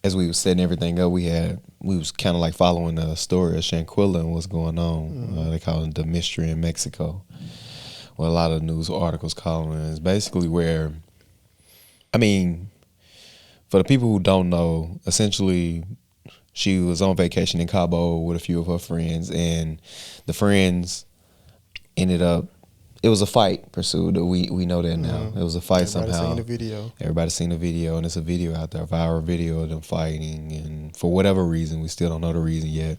as we was setting everything up, we was kind of like following the story of Shanquilla and what's going on. They call it the mystery in Mexico. Well, a lot of news articles calling it. It's basically where, I mean, for the people who don't know, essentially she was on vacation in Cabo with a few of her friends, and the friends ended up, it was a fight pursued. We know that now. It was a fight somehow. Everybody's seen the video. Everybody's seen the video, and it's a video out there, a viral video of them fighting, and for whatever reason, we still don't know the reason yet.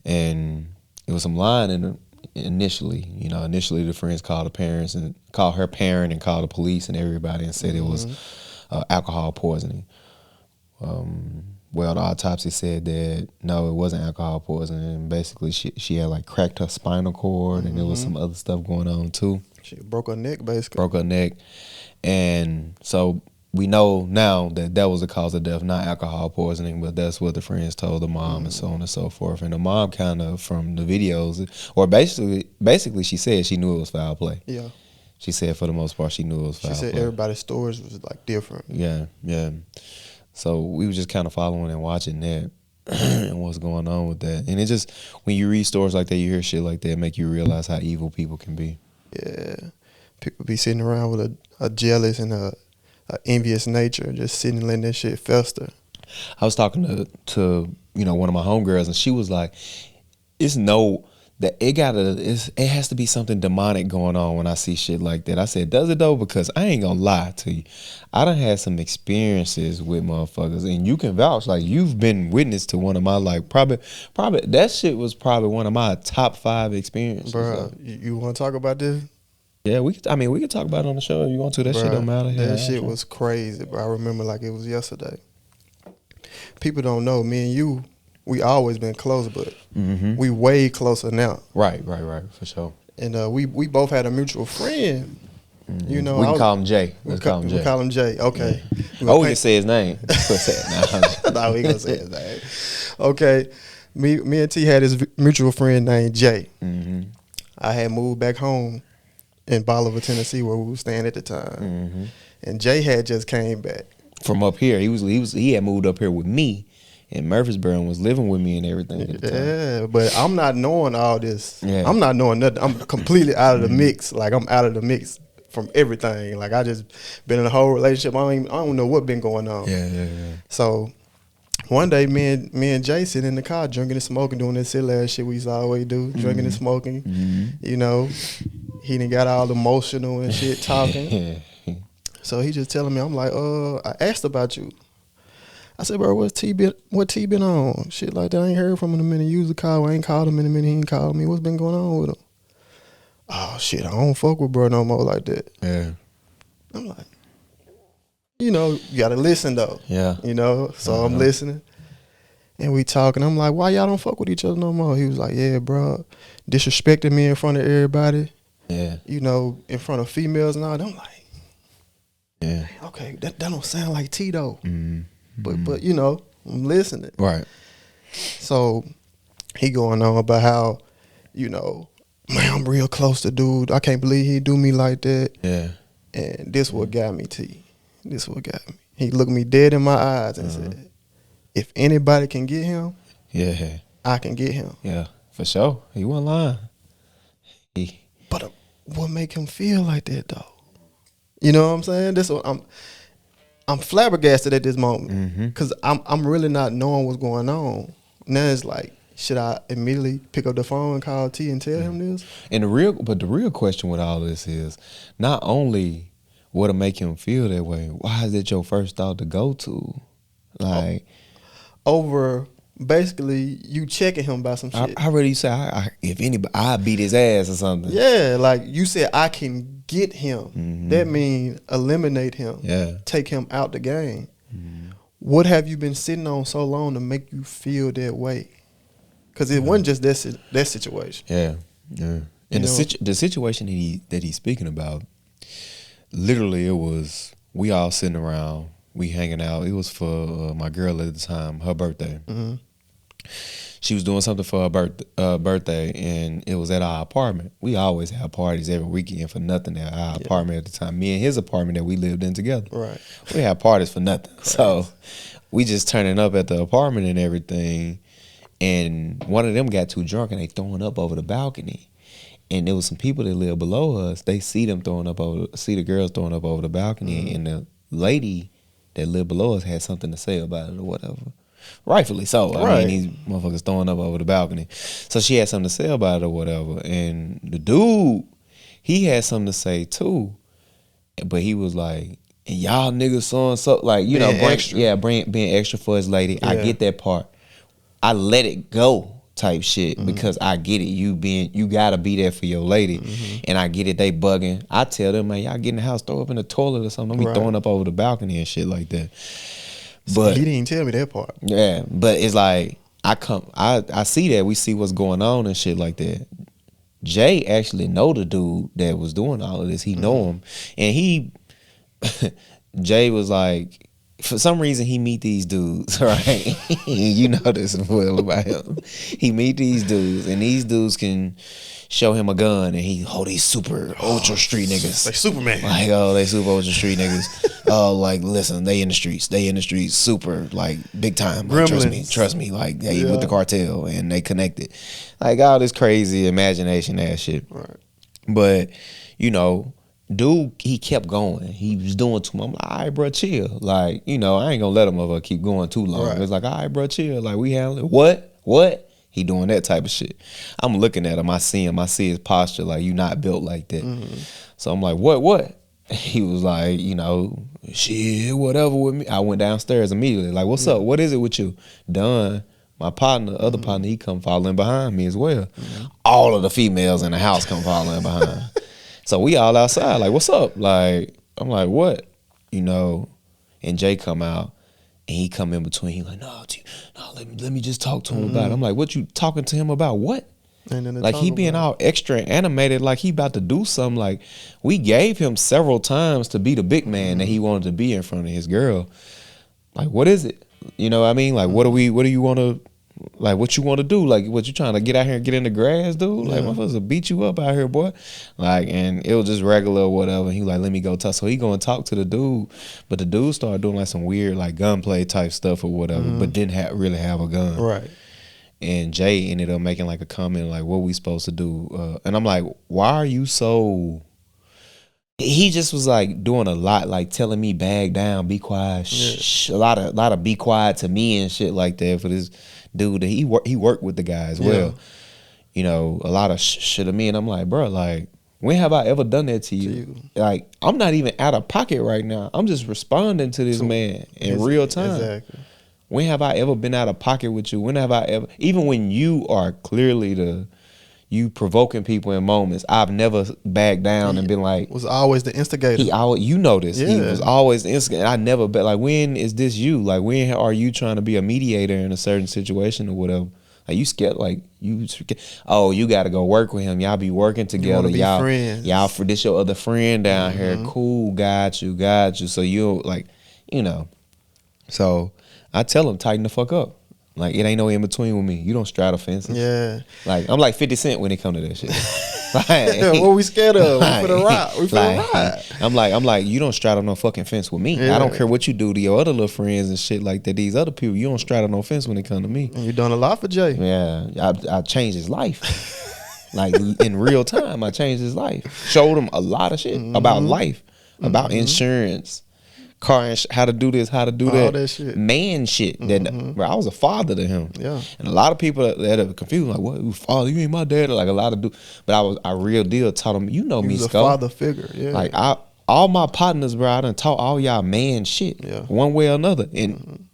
And it was some lying in initially. Initially the friends called the parents and called her parent and called the police and everybody and said it was alcohol poisoning. Well, the autopsy said that no, it wasn't alcohol poisoning. Basically, she had like cracked her spinal cord, and there was some other stuff going on too. She broke her neck, basically. Broke her neck, and so we know now that was the cause of death, not alcohol poisoning. But that's what the friends told the mom, and so on and so forth. And the mom kind of, from the videos, or basically, she said she knew it was foul play. Yeah. She said for the most part she knew it was foul play. She said everybody's stories was like different. Yeah. So we were just kind of following and watching that and what's going on with that. And it just, when you read stories like that, you hear shit like that, make you realize how evil people can be. Yeah. People be sitting around with a jealous and a envious nature, just sitting and letting that shit fester. I was talking to one of my homegirls, and she was like, it has to be something demonic going on when I see shit like that. I said, does it though? Because I ain't gonna lie to you. I done had some experiences with motherfuckers, and you can vouch, like, you've been witness to one of my, like, probably that shit was probably one of my top 5 experiences. Bro, you want to talk about this? Yeah, we could talk about it on the show if you want to. That shit don't matter. That shit was crazy, bro. I remember like it was yesterday. People don't know, me and you, we always been close, but we way closer now. Right, for sure. And we both had a mutual friend. We can call him Jay. We call him Jay. Okay. Yeah. We can say his name. No, we gonna say his name. Okay. Me and T had this mutual friend named Jay. I had moved back home in Bolivar, Tennessee, where we were staying at the time. And Jay had just came back from up here. He had moved up here with me in Murfreesboro and was living with me and everything at the time. Yeah, but I'm not knowing all this. Yeah. I'm not knowing nothing. I'm completely out of the mix. Like, I'm out of the mix from everything. Like, I just been in a whole relationship. I don't know what been going on. Yeah. So one day, me and Jay sitting in the car drinking and smoking, doing that silly ass shit we used to always do, drinking and smoking. He done got all emotional and shit talking. So he just telling me, I'm like, I asked about you. I said, bro, what T been on? Shit like that. I ain't heard from him in a minute. Use the call. I ain't called him in a minute. He ain't called me. What's been going on with him? Oh, shit, I don't fuck with bro no more like that. Yeah. I'm like, you got to listen, though. Yeah. So I'm listening. And we talking. I'm like, why y'all don't fuck with each other no more? He was like, yeah, bro, disrespecting me in front of everybody. Yeah. In front of females and all. I'm like, yeah. Okay, that don't sound like T, though. But I'm listening. Right. So he going on about how, man, I'm real close to dude. I can't believe he do me like that. Yeah. And this what got me, T. This what got me. He looked me dead in my eyes and said, if anybody can get him, yeah, I can get him. Yeah, for sure. He wasn't lying. But what make him feel like that, though? You know what I'm saying? This what I'm flabbergasted at this moment because I'm really not knowing what's going on. Now it's like, should I immediately pick up the phone and call T and tell him this? And the real question with all this is not only what'll make him feel that way. Why is it your first thought to go to? Like over basically you checking him about some shit. I already said if anybody, I beat his ass or something. Yeah, like you said, I can get him. That means eliminate him. Yeah, take him out the game. What have you been sitting on so long to make you feel that way? Because it wasn't just that situation. Yeah. And the situation that he's speaking about, literally, it was we all sitting around, we hanging out. It was for my girl at the time, her birthday. She was doing something for her birthday, and it was at our apartment. We always have parties every weekend for nothing at our apartment at the time. Me and his apartment that we lived in together. Right. We had parties for nothing. Right. So we just turning up at the apartment and everything, and one of them got too drunk and they throwing up over the balcony. And there was some people that live below us. They see the girls throwing up over the balcony, and the lady that lived below us had something to say about it or whatever. Rightfully so. I mean, these motherfuckers throwing up over the balcony. So she had something to say about it or whatever. And the dude, he had something to say too. But he was like, and y'all niggas so and so, like, you know, being extra for his lady. Yeah. I get that part. I let it go type shit because I get it. You gotta be there for your lady, and I get it. They bugging. I tell them, man, y'all get in the house, throw up in the toilet or something. Don't be throwing up over the balcony and shit like that. But he didn't tell me that part. Yeah, but it's like I see that, we see what's going on and shit like that. Jay actually know the dude that was doing all of this. He know him, and Jay was like, for some reason he meet these dudes, right? You know this well about him. He meet these dudes, and these dudes can show him a gun, and these super ultra street niggas. Like Superman. Like, they super ultra street niggas. Like, listen, they in the streets, super, like, big time. Like, trust me, like, they with the cartel, and they connected. Like, all this crazy imagination ass shit. Right. But, you know, dude, he kept going. He was doing too much. I'm like, all right, bro, chill. Like, you know, I ain't gonna let him ever keep going too long. Right. It's like, all right, bro, chill. Like, we handle it. What? He doing that type of shit. I'm looking at him. I see his posture. Like, you not built like that. So I'm like, what? He was like, you know, shit, whatever with me. I went downstairs immediately. Like, what's up? What is it with you? Done. My partner, other partner, he come following behind me as well. All of the females in the house come following behind. So we all outside, like, what's up? Like, I'm like, what? You know, and Jay come out, and he come in between. He like, no, let me just talk to him about it. I'm like, what you talking to him about? What? Like, he being all extra animated, like he about to do something. Like, we gave him several times to be the big man that he wanted to be in front of his girl. Like, what is it? You know what I mean? Like, what do you want to? Like, what you want to do? Like, what you trying to get out here and get in the grass, dude? Like, motherfuckers will beat you up out here, boy. Like, and it was just regular or whatever. He was like, let me go talk. So he go and talk to the dude. But the dude started doing like some weird like gunplay type stuff or whatever, but didn't really have a gun. Right. And Jay ended up making like a comment like, what we supposed to do? And I'm like, why are you so... He just was like doing a lot, like telling me bag down, be quiet, shh, a lot of be quiet to me and shit like that for this dude that he worked with the guy as well. You know, a lot of shit to me, and I'm like, bro, like, when have I ever done that to you? Like, I'm not even out of pocket right now. I'm just responding to this man in real time. Exactly. When have I ever been out of pocket with you? When have I ever, even when you are clearly you provoking people in moments, I've never backed down and been like... Was always the instigator. You know this. Yeah. He was always the instigator. I never bet, like, when is this you? Like, when are you trying to be a mediator in a certain situation or whatever? Like, you scared, like, you got to go work with him. Y'all be working together. Y'all friends. Y'all, for this your other friend down here. Cool, got you. So you, like, you know. So I tell him, tighten the fuck up. Like, it ain't no in between with me. You don't straddle fences. Yeah. Like, I'm like 50 Cent when it come to that shit. Like, what we scared of? We for the ride. We for the ride. I'm like, you don't straddle no fucking fence with me. Yeah. I don't care what you do to your other little friends and shit like that. These other people, you don't straddle no fence when it come to me. And you done a lot for Jay. Yeah. I changed his life. Like, in real time, I changed his life. Showed him a lot of shit about life, about insurance, car, how to do this, how to do all that shit. Man shit. That, bro, I was a father to him. Yeah. And a lot of people that are confused, like, what, father, you ain't my dad. Like, a lot of but I real deal taught him, you know me, Scott. A father figure, yeah. Like, all my partners, bro, I done taught all y'all man shit, one way or another. And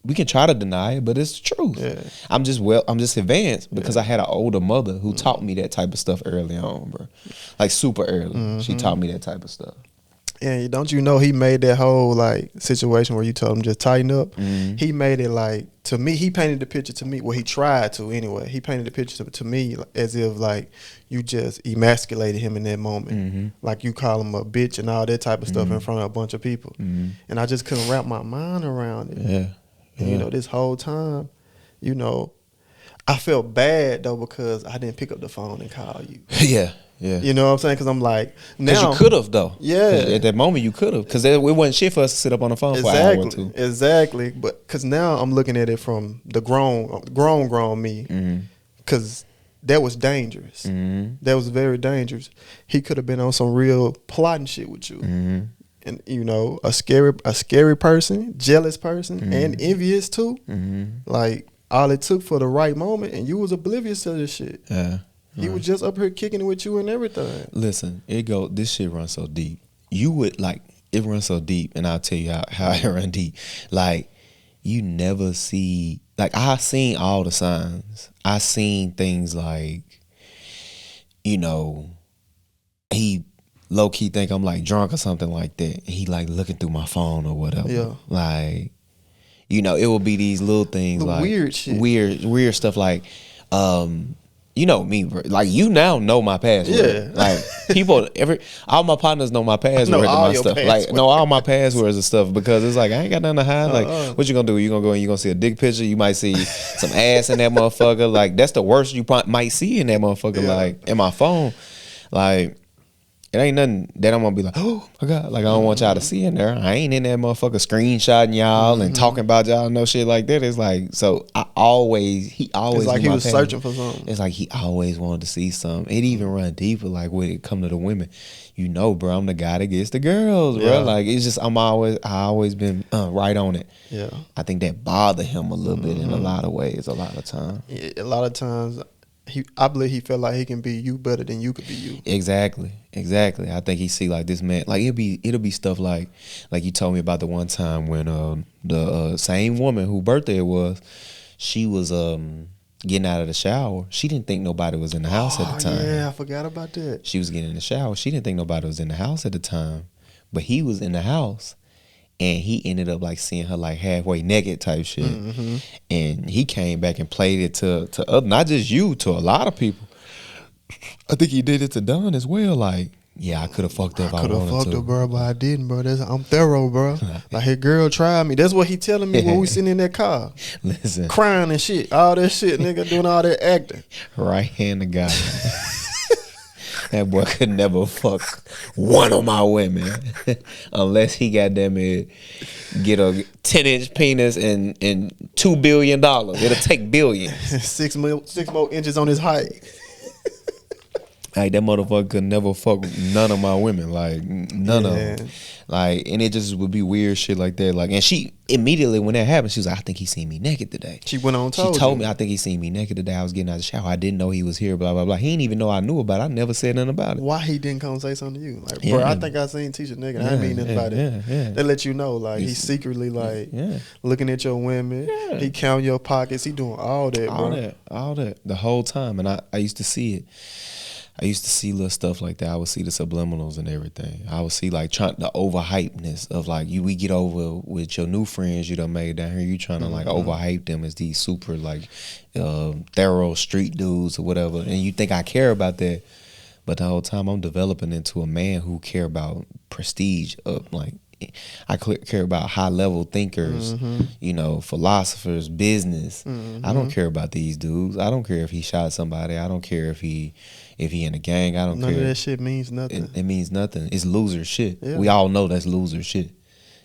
we can try to deny it, but it's the truth. Yeah. I'm just advanced because I had an older mother who taught me that type of stuff early on, bro. Like, super early. She taught me that type of stuff. And don't you know he made that whole like situation where you told him just tighten up. He made it like, to me, he painted the picture to me. Well, he tried to anyway. He painted the picture to me as if like you just emasculated him in that moment. Like you call him a bitch and all that type of stuff in front of a bunch of people. And I just couldn't wrap my mind around it. Yeah. And, you know, this whole time, you know, I felt bad though because I didn't pick up the phone and call you. Yeah. Yeah. You know what I'm saying? Because I'm like, Because now you could have, though. Yeah. 'Cause at that moment, you could have. Because it wasn't shit for us to sit up on the phone for an hour or two. Exactly. But because now I'm looking at it from the grown me. Because that was dangerous. That was very dangerous. He could have been on some real plotting shit with you. And, you know, a scary person, jealous person, and envious too. Like, all it took for the right moment, and you was oblivious to this shit. Yeah. He was just up here kicking it with you and everything. Listen, this shit runs so deep. You would, like, it runs so deep, and I'll tell you how it run deep. Like, you never see, like, I seen all the signs. I seen things like, you know, he low-key think I'm, like, drunk or something like that. He, like, looking through my phone or whatever. Yeah. Like, you know, it will be these little things, The like weird shit. Weird stuff, like, you know me, bro. Like, you now know my password. Yeah. Like, all my partners know my password know and all my your stuff. passwords. Like, know all my passwords and stuff, because it's like, I ain't got nothing to hide. Like, what you gonna do? You gonna go and you gonna see a dick picture? You might see some ass in that motherfucker. Like, that's the worst you might see in that motherfucker. Yeah. Like, in my phone. Like, it ain't nothing that I'm gonna be like, oh my God, like, I don't want y'all to see in there. I ain't in that motherfucker screenshotting y'all and talking about y'all, no shit like that. It's like, so he always It's like knew he my was password. searching for something. It's like he always wanted to see something. It even run deeper, like when it come to the women. You know, bro, I'm the guy that gets the girls, bro. Yeah. Like, it's just I always been right on it. Yeah. I think that bothered him a little bit in a lot of ways, a lot of time. A lot of times, I believe he felt like he can be you better than you could be you. Exactly. I think he see like this man, like it'll be stuff like you told me about the one time when the same woman whose birthday it was, she was getting out of the shower. She didn't think nobody was in the house at the time. Yeah, I forgot about that. She was getting in the shower. She didn't think nobody was in the house at the time, but he was in the house. And he ended up like seeing her like halfway naked type shit. And he came back and played it to other, not just you, to a lot of people. I think he did it to Don as well. Like, yeah, I could have fucked her if I wanted to. I could have fucked her, bro, but I didn't, bro. I'm thorough, bro. Like, hey, girl, try me. That's what he telling me when we sitting in that car. Listen. Crying and shit. All that shit, nigga, doing all that acting. Right hand to God. That boy could never fuck one of my women unless he goddamn it get a 10-inch penis and $2 billion. It'll take billions. 6 more inches on his height. Like, that motherfucker could never fuck none of my women. Like, none of them. Like, and it just would be weird shit like that. Like, and she immediately when that happened, she was like, I think he seen me naked today. She went on. She told me, I think he seen me naked today. I was getting out of the shower. I didn't know he was here. Blah blah blah. He didn't even know I knew about it. I never said nothing about it. Why he didn't come say something to you? Like, bro, I think I seen Tisha nigga. I ain't mean nothing about it. Yeah. They let you know, like, he's secretly like looking at your women. Yeah. He count your pockets. He doing all that, bro. All that the whole time. And I used to see it. I used to see little stuff like that. I would see the subliminals and everything. I would see like the overhypeness of like we get over with your new friends you done made down here. You trying to like overhype them as these super like thorough street dudes or whatever. And you think I care about that. But the whole time I'm developing into a man who care about prestige of like, I care about high level thinkers, you know, philosophers, business. I don't care about these dudes. I don't care if he shot somebody. I don't care if he in a gang. I don't care. None of that shit means nothing. It means nothing. It's loser shit. Yeah. We all know that's loser shit.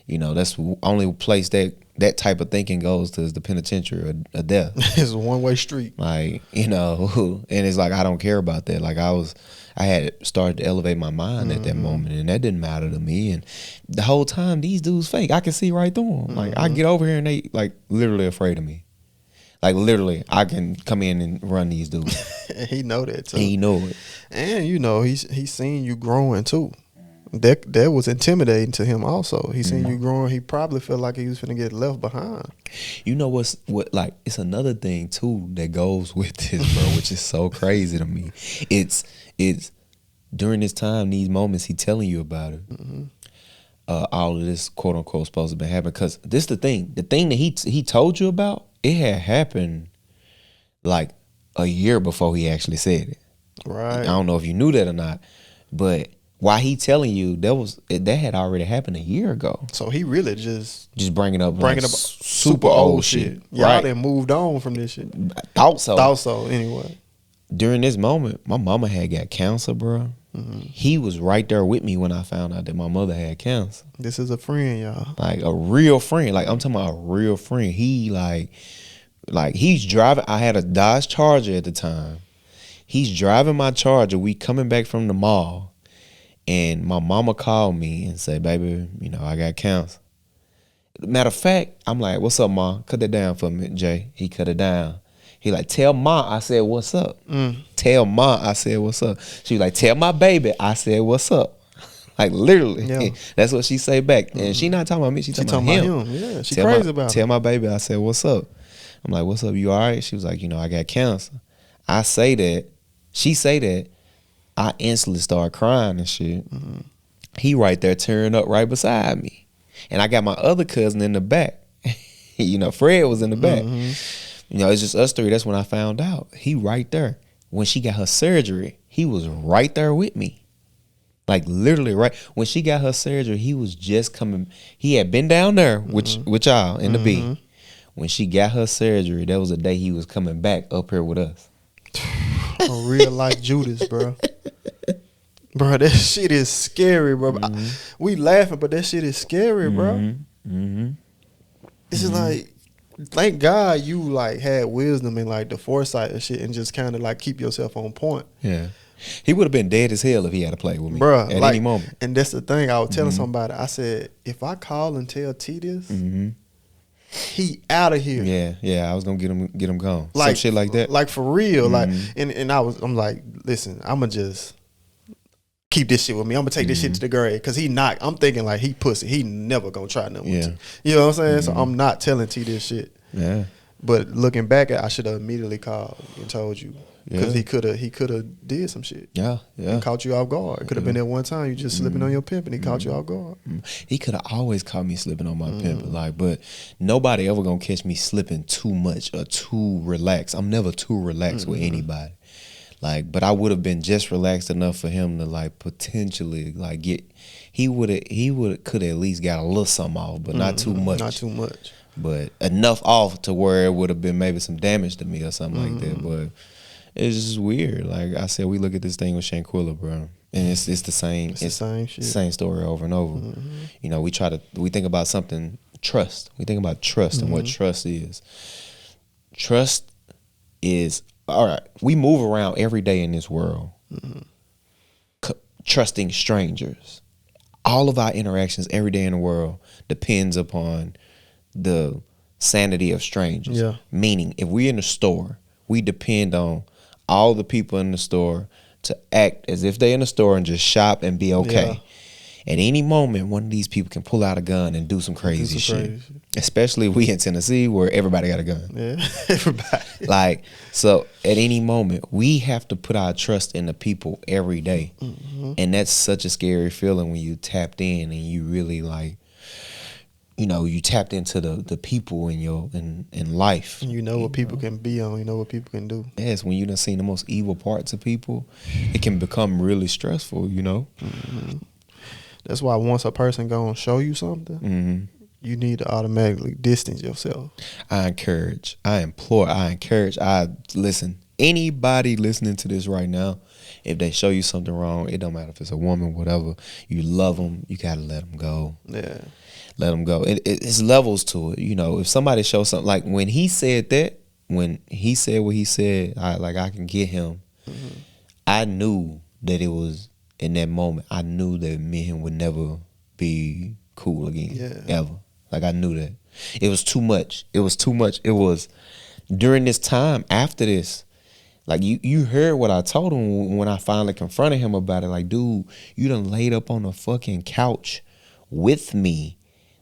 You know, that's the only place that type of thinking goes to is the penitentiary or death. It's a one-way street. Like, you know, and it's like I don't care about that. Like I had started to elevate my mind at that moment, and that didn't matter to me. And the whole time, these dudes fake. I can see right through them. Like, I get over here, and they, like, literally afraid of me. Like, literally, I can come in and run these dudes. And he know that, too. And he know it. And, you know, he's seen you growing, too. That was intimidating to him also. He seen you growing. He probably felt like he was finna get left behind. You know what? Like, it's another thing, too, that goes with this, bro, which is so crazy to me. It's during this time, these moments, he telling you about it. All of this, quote unquote, supposed to be happening. Because this the thing that he told you about, it had happened like a year before he actually said it. Right. I don't know if you knew that or not, but why he telling you that had already happened a year ago. So he really just bringing up super old shit. Y'all done moved on from this shit. Thought so anyway. during this moment, my mama had got cancer, bro. He was right there with me when I found out that my mother had cancer. This is a friend, y'all. Like a real friend. Like I'm talking about a real friend. He like he's driving. I had a Dodge Charger at the time. He's driving my Charger. We coming back from the mall, and my mama called me and said, "Baby, you know I got cancer." Matter of fact, I'm like, "What's up, Ma? Cut that down for me, Jay." He cut it down. He like, "Tell Ma I said what's up." Tell Ma I said what's up. She was like, "Tell my baby I said what's up." Like literally, Yeah. That's what she say back. And she not talking about me. She talking about him. Yeah, she tell crazy my, about Tell it. my baby I said what's up. I'm like, "What's up? You all right?" She was like, "You know I got cancer." I say that. She say that. I instantly start crying and shit. He right there tearing up right beside me. And I got my other cousin in the back. You know, Fred was in the back. You know, it's just us three. That's when I found out. He right there. When she got her surgery, he was right there with me. Like literally right. When she got her surgery, he was just coming. He had been down there with y'all in the B. When she got her surgery, that was the day he was coming back up here with us. A real life Judas, bro. Bro, that shit is scary, bro. We laughing, but that shit is scary, bro. It's just like, thank God you like had wisdom and like the foresight and shit, and just kind of like keep yourself on point. Yeah. He would have been dead as hell if he had to play with me, Bro, at like, any moment. And that's the thing. I was telling somebody, I said, if I call and tell T this, he out of here. Yeah. I was gonna get him gone. Like Some shit like that. Like for real. Like and I'm like, listen, I'ma just keep this shit with me. I'm gonna take this shit to the grave. Cause I'm thinking like he pussy. He never gonna try nothing with T. You know what I'm saying? So I'm not telling T this shit. Yeah. But looking back, I should have immediately called and told you. Because he could have did some shit. Yeah. And caught you off guard. It could have been that one time you just slipping on your pimp and he caught you off guard. He could have always caught me slipping on my pimp, like, but nobody ever gonna catch me slipping too much or too relaxed. I'm never too relaxed with anybody. Like, but I would have been just relaxed enough for him to like potentially like get. He could at least got a little something off, but not too much. Not too much. But enough off to where it would have been maybe some damage to me or something like that. But it's just weird. Like I said, we look at this thing with Shanquilla, bro, and it's the same. It's the same shit. Same story over and over. You know, we think about something, trust. We think about trust and what trust is. Trust is, all right, we move around every day in this world trusting strangers. All of our interactions every day in the world depends upon the sanity of strangers. Yeah. Meaning, if we're in the store, we depend on all the people in the store to act as if they're in the store and just shop and be okay. At any moment, one of these people can pull out a gun and do some crazy shit. Especially if we in Tennessee where everybody got a gun. Yeah, everybody. Like, so at any moment, we have to put our trust in the people every day. And that's such a scary feeling when you tapped in and you really like, you know, you tapped into the people in life. You know what people can be on. You know what people can do. Yes, when you done seen the most evil parts of people, it can become really stressful, you know? That's why once a person gonna show you something, you need to automatically distance yourself. I encourage, listen, anybody listening to this right now, if they show you something wrong, it don't matter if it's a woman, whatever, you love them, you gotta let them go. Yeah. Let them go. It's levels to it. You know, if somebody shows something, like when he said that, when he said what he said, I can get him. I knew that it was, in that moment, I knew that me and him would never be cool again, ever. Like, I knew that. It was too much. It was too much. It was, during this time, after this, like, you heard what I told him when I finally confronted him about it. Like, dude, you done laid up on the fucking couch with me.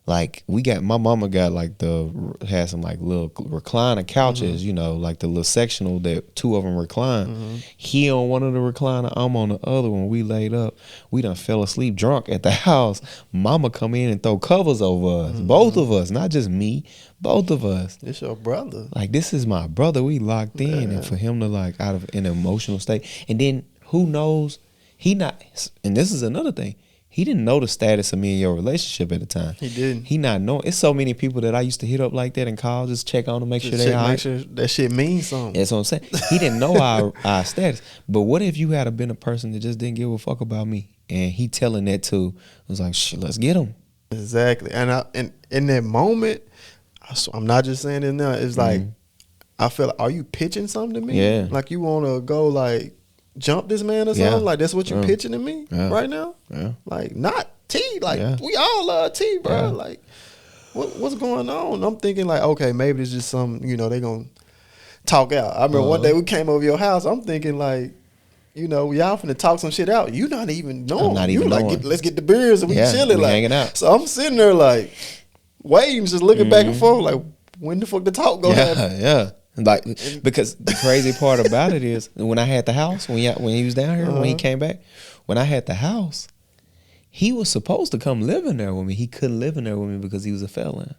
Like, my mama got like had some like little recliner couches, you know, like the little sectional that two of them recline. He on one of the recliner, I'm on the other one. We laid up. We done fell asleep drunk at the house. Mama come in and throw covers over us. Both of us, not just me, both of us. This your brother. Like, this is my brother. We locked in. And for him to like out of an emotional state. And then who knows, and this is another thing, He didn't know the status of me and your relationship at the time. He didn't. He not know. It's so many people that I used to hit up like that and call, just check on them, make sure they all right. Make sure that shit means something. That's what I'm saying. He didn't know our status. But what if you had been a person that just didn't give a fuck about me, and he telling that to was like, shit, let's get him. Exactly. And in that moment, I'm not just saying it now. It's like I feel like, are you pitching something to me? Yeah. Like you want to go like jump this man or something? Yeah. Like that's what you pitching to me right now? Yeah. Like not T. Like we all love T, bro. Yeah. Like what's going on? I'm thinking like, okay, maybe it's just some, they gonna talk out. I remember one day we came over your house. I'm thinking like, y'all finna talk some shit out. You not even knowing. I'm not even like, knowing. let's get the beers and we chilling. We like hanging out. So I'm sitting there like waiting, just looking back and forth, like when the fuck the talk gonna happen? Yeah. Like, because the crazy part about it is when I had the house, when he was down here, when he came back, when I had the house, he was supposed to come live in there with me. He couldn't live in there with me because he was a felon.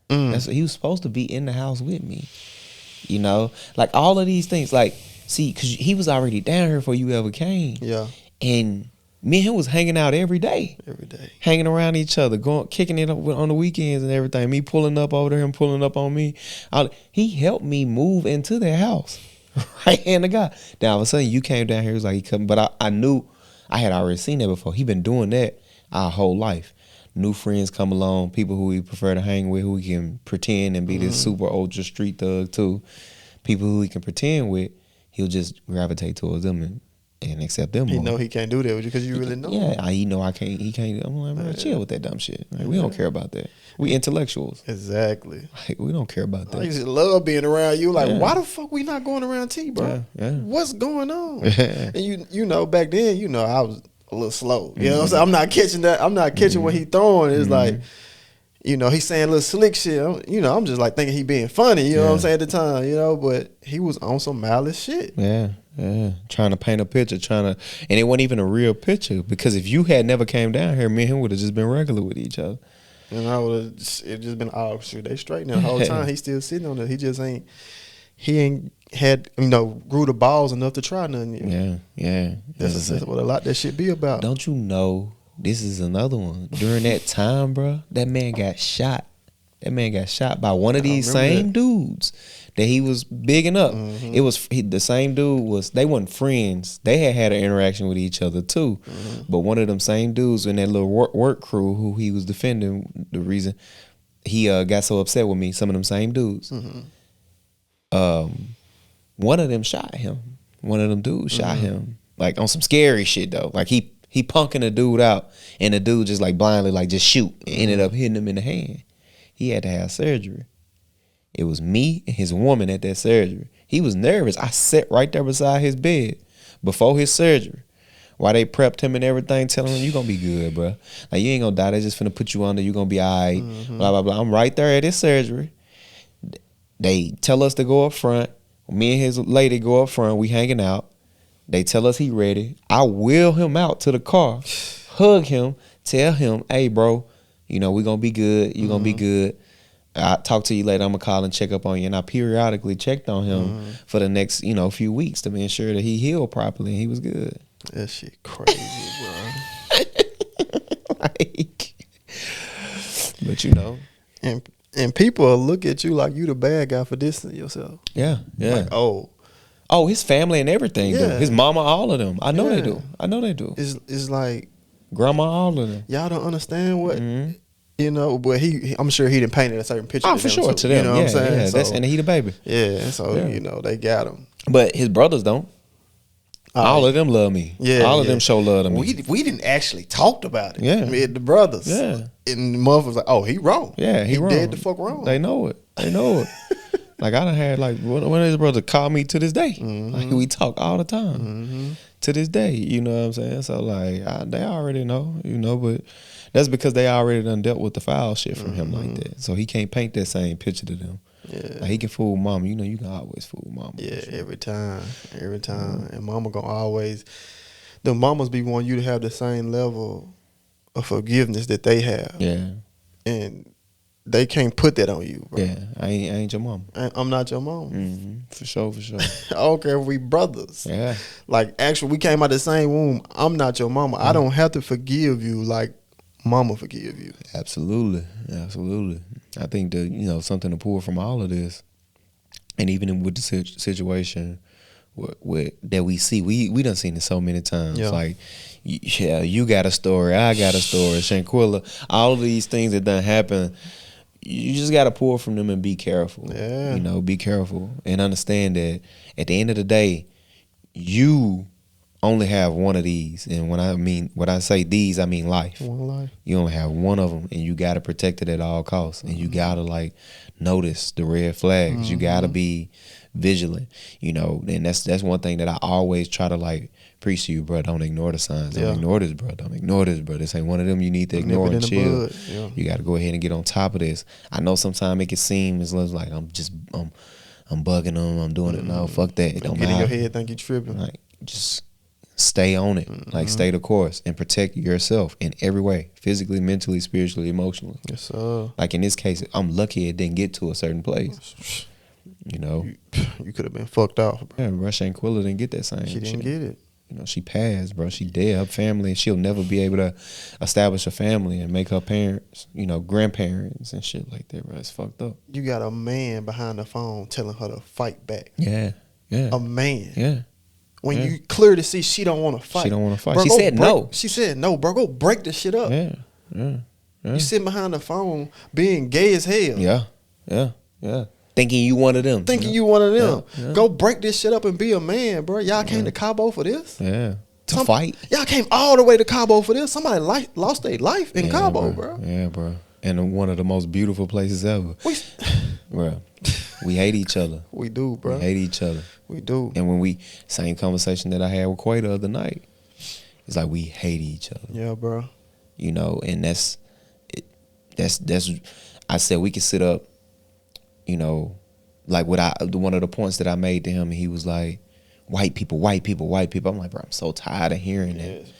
That's what, he was supposed to be in the house with me. Like all of these things. Like, see, because he was already down here before you ever came. Yeah. And me and him was hanging out every day. Hanging around each other, kicking it up on the weekends and everything. Me pulling up over there, him pulling up on me. He helped me move into their house. Right hand to God. Then all of a sudden you came down here, it was like he couldn't. But I knew I had already seen that before. He been doing that our whole life. New friends come along, people who we prefer to hang with, who we can pretend and be this super ultra street thug too. People who we can pretend with, he'll just gravitate towards them and accept them. He know he can't do that with you because you really know. Yeah, he know I can't. He can't. I'm like, man, chill with that dumb shit. Like, we don't care about that. We intellectuals. Exactly. Like, we don't care about that. I used to love being around you. Like, why the fuck we not going around T, bro? What's going on? And you back then, I was a little slow. You know what I'm saying? I'm not catching that. I'm not catching what he throwing. It's like, he's saying little slick shit. I'm just like thinking he being funny. You know what I'm saying at the time. But he was on some malice shit. Yeah. Trying to paint a picture, and it wasn't even a real picture, because if you had never came down here, me and him would have just been regular with each other. And I would have just been, oh shoot, they straight now the whole time. He's still sitting on it. He ain't had, grew the balls enough to try nothing yet. Yeah. That's what a lot of that shit be about. Don't you know, this is another one. During that time, bro, that man got shot. That man got shot by one of these same dudes that he was bigging up. It was the same dude they wasn't friends. They had an interaction with each other too. But one of them same dudes in that little work crew who he was defending, the reason he got so upset with me, some of them same dudes. One of them shot him. One of them dudes shot him. Like on some scary shit though. Like he punking the dude out, and the dude just like blindly like just shoot, and ended up hitting him in the hand. He had to have surgery. It was me and his woman at that surgery. He was nervous. I sat right there beside his bed before his surgery, while they prepped him and everything, telling him, you gonna be good, bro. Like, you ain't gonna die. They just finna put you under. You gonna be all right. Blah, blah, blah. I'm right there at his surgery. They tell us to go up front. Me and his lady go up front. We hanging out. They tell us he ready. I wheel him out to the car, hug him, tell him, hey, bro, we gonna be good. You gonna be good. I'll talk to you later. I'm gonna call and check up on you. And I periodically checked on him for the next, few weeks to make sure that he healed properly and he was good. That shit crazy, bro. And people will look at you like you the bad guy for distancing yourself. Yeah. Like, oh, his family and everything do. His mama, all of them. I know they do. It's like grandma, all of them. Y'all don't understand what but I'm sure he didn't paint a certain picture. Oh, for sure, to them. You know what I'm saying? Yeah, and he the baby. Yeah, so they got him. But his brothers don't. All of them love me. Yeah, all of them show love to me. We didn't actually talked about it. Yeah, the brothers. Yeah, and the mother was like, "Oh, he wrong. Yeah, he wrong. Dead the fuck wrong." They know it. Like, I done had one of his brothers call me to this day. Like, we talk all the time to this day. You know what I'm saying? So like, they already know. But that's because they already done dealt with the foul shit from him like that. So he can't paint that same picture to them. Yeah, like, he can fool mama. You can always fool mama. Yeah, every time. And mama gonna always. The mamas be wanting you to have the same level of forgiveness that they have. Yeah, and they can't put that on you, bro. Yeah, I ain't your mama. I'm not your mom. For sure. I don't care if we brothers. Yeah. Like, actually, we came out the same womb. I'm not your mama. I don't have to forgive you like mama forgive you. Absolutely. I think that, something to pull from all of this, and even with the situation that we see, we done seen it so many times. Yeah. Like, you got a story, I got a story, Shanquilla, all of these things that done happen. You just got to pull from them and be careful. Yeah. Be careful and understand that at the end of the day, you only have one of these. And when I say these, I mean life. One life. You only have one of them, and you got to protect it at all costs. And you got to notice the red flags. You got to be vigilant, and that's one thing that I always try to preach to you, bro. Don't ignore the signs. Don't ignore this, bro. Don't ignore this, bro. This ain't one of them you need to ignore and chill. Yeah. You got to go ahead and get on top of this. I know sometimes it can seem as like I'm bugging them. I'm doing it. No, fuck that. It don't Get matter. in your head, think you tripping. Just stay on it. Stay the course and protect yourself in every way, physically, mentally, spiritually, emotionally. Yes, sir. In this case, I'm lucky it didn't get to a certain place. You could have been fucked off, bro. Yeah, Shanquilla didn't get that same. She didn't get it. She passed, bro. She dead. Her family, she'll never be able to establish a family and make her parents, grandparents and shit like that, bro. It's fucked up. You got a man behind the phone telling her to fight back. Yeah. A man. Yeah. When you clearly see she don't want to fight. She don't want to fight. Bro, She said no. She said no, bro. Go break this shit up. Yeah. You sitting behind the phone being gay as hell. Yeah. Thinking you one of them. You one of them. Yeah. Go break this shit up and be a man, bro. Y'all came to Cabo for this? Yeah. To fight? Y'all came all the way to Cabo for this? Somebody lost their life in Cabo, bro. Yeah, bro. And one of the most beautiful places ever. Bro, we hate each other. We do, bro. We hate each other. We do. And same conversation that I had with Quay the other night. It's like we hate each other. Yeah, bro. And that's I said we could sit up, one of the points that I made to him, he was like, white people. I'm like, bro, I'm so tired of hearing that. Yes,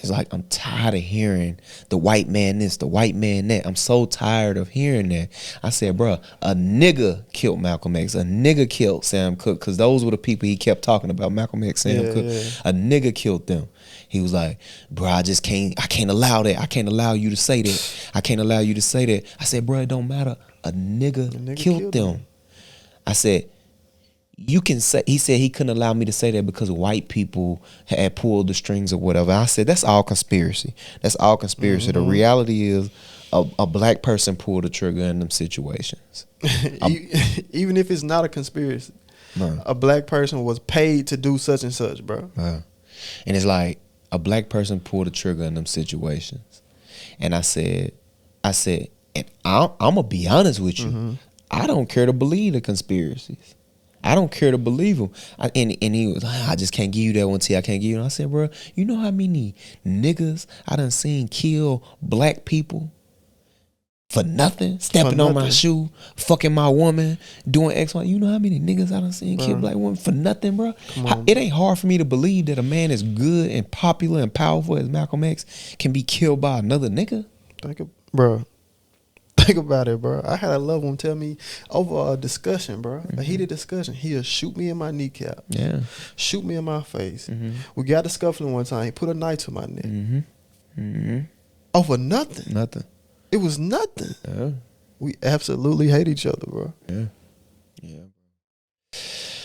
It's like, I'm tired of hearing the white man this, the white man that. I'm so tired of hearing that. I said, bro, a nigga killed Malcolm X. A nigga killed Sam Cooke, because those were the people he kept talking about, Malcolm X, Sam Cooke. Yeah. A nigga killed them. He was like, bro, I can't allow that. I can't allow you to say that. I can't allow you to say that. I said, bro, it don't matter. A nigga killed them. I said, you can say, he said he couldn't allow me to say that because white people had pulled the strings or whatever. I said, that's all conspiracy. That's all conspiracy. The reality is a black person pulled the trigger in them situations. Even if it's not a conspiracy, a black person was paid to do such and such, bro. And it's like, a black person pulled the trigger in them situations. And I said, and I'm going to be honest with you. I don't care to believe the conspiracies. I don't care to believe them. And he was like, I just can't give you that one, T. I can't give you. And I said, bro, you know how many niggas I done seen kill black people for nothing? Stepping on my shoe, fucking my woman, doing X, Y. You know how many niggas I done seen kill black women for nothing, bro? It ain't hard for me to believe that a man as good and popular and powerful as Malcolm X can be killed by another nigga. Think about it, bro. I had a loved one tell me over a discussion, bro, a heated discussion, he'll shoot me in my kneecap. Yeah. Shoot me in my face. We got a scuffling one time. He put a knife to my neck. Over nothing. Nothing. It was nothing. Yeah. We absolutely hate each other, bro. Yeah.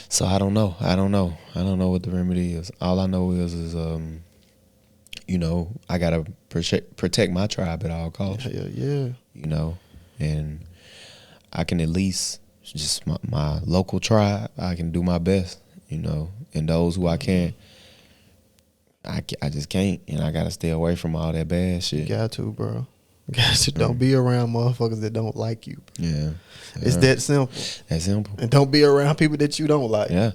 So I don't know what the remedy is. All I know is I gotta protect my tribe at all costs. Yeah. And I can at least just my local tribe. I can do my best, and those who I can't, I just can't, and I gotta stay away from all that bad shit. You got to, bro. Don't be around motherfuckers that don't like you. Yeah. It's that simple. That simple. And don't be around people that you don't like. Yeah.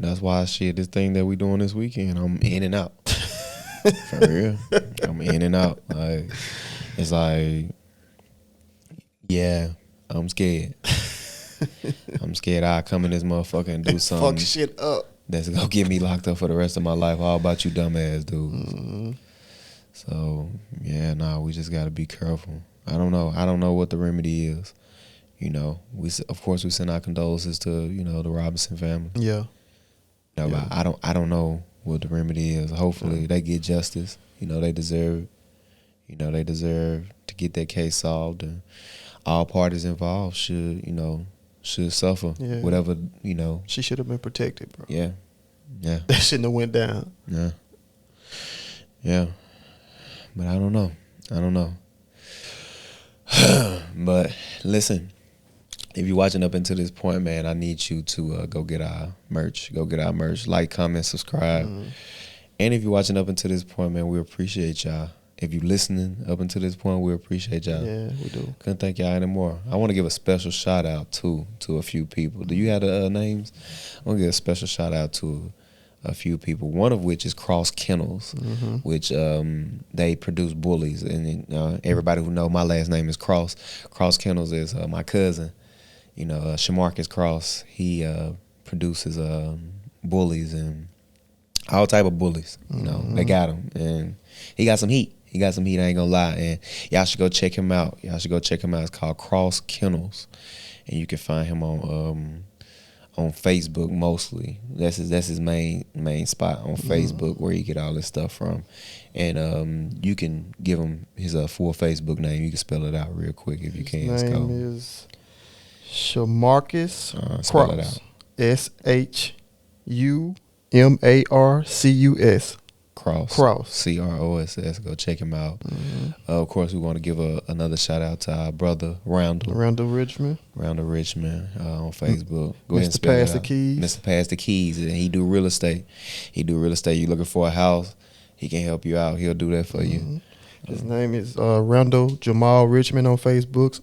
That's why this thing that we doing this weekend, I'm in and out. For real. I'm in and out. Like, it's like, yeah, I'm scared. I'm scared I'll come in this motherfucker and do something. Fuck shit up. That's gonna get me locked up for the rest of my life. All about you dumbass dudes. So, yeah, we just gotta be careful. I don't know. I don't know what the remedy is. You know, of course we send our condolences to, you know, the Robinson family. Yeah. You know, but I don't know what the remedy is. Hopefully they get justice. You know, they deserve to get that case solved, and all parties involved should suffer whatever, you know. She should have been protected, bro. Yeah. Yeah. That shouldn't have went down. Yeah. Yeah. But I don't know. But listen, if you're watching up until this point, man, I need you to go get our merch. Like, comment, subscribe. And if you're watching up until this point, man, we appreciate y'all. If you're listening up until this point, we appreciate y'all. Yeah, we do. Couldn't thank y'all anymore. I want to give a special shout out to a few people. Do you have the names? I want to give a special shout out to a few people. One of which is Cross Kennels, which they produce bullies. And everybody who know my last name is Cross. Cross Kennels is my cousin. You know, Shamarcus Cross. He produces bullies and all type of bullies. You know, they got them, and he got some heat. I ain't gonna lie. And y'all should go check him out. It's called Cross Kennels, and you can find him on Facebook mostly. That's his main spot on Facebook, where you get all this stuff from. And you can give him his full Facebook name. You can spell it out real quick if you can. His name is Shamarcus spell it out. SHUMARCUS. Cross. CROSS. Go check him out. Of course, we want to give another shout out to our brother Randall Richmond on Facebook. Go ahead and spell it out. Mr. Pass the Keys. And he do real estate. You looking for a house, he can help you out. He'll do that for you. His name is Randall Jamal Richmond on Facebook.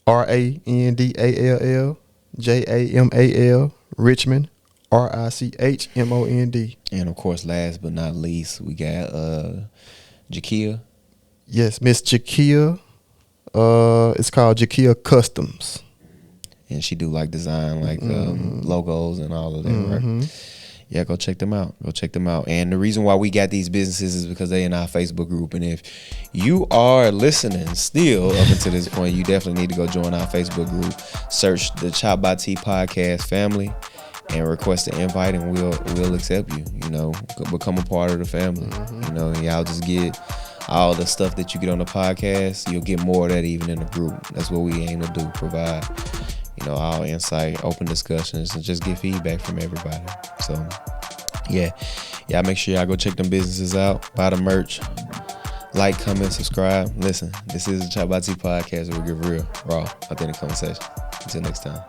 RANDALL JAMAL Richmond RICHMOND. And of course, last but not least, we got Jakia. Yes, Miss Jakia. It's called Jakia Customs. And she do like design, like logos and all of that, right? Yeah, go check them out. And the reason why we got these businesses is because they in our Facebook group. And if you are listening still up until this point, you definitely need to go join our Facebook group. Search the ChoppedByT podcast family and request an invite, and we'll accept you. You know, become a part of the family. You know, and y'all just get all the stuff that you get on the podcast. You'll get more of that even in the group. That's what we aim to do. Provide, you know, all insight, open discussions, and just get feedback from everybody. So, yeah, make sure y'all go check them businesses out. Buy the merch. Like, comment, subscribe. Listen, this is the ChoppedByT podcast where we get real, raw, authentic conversation. Until next time.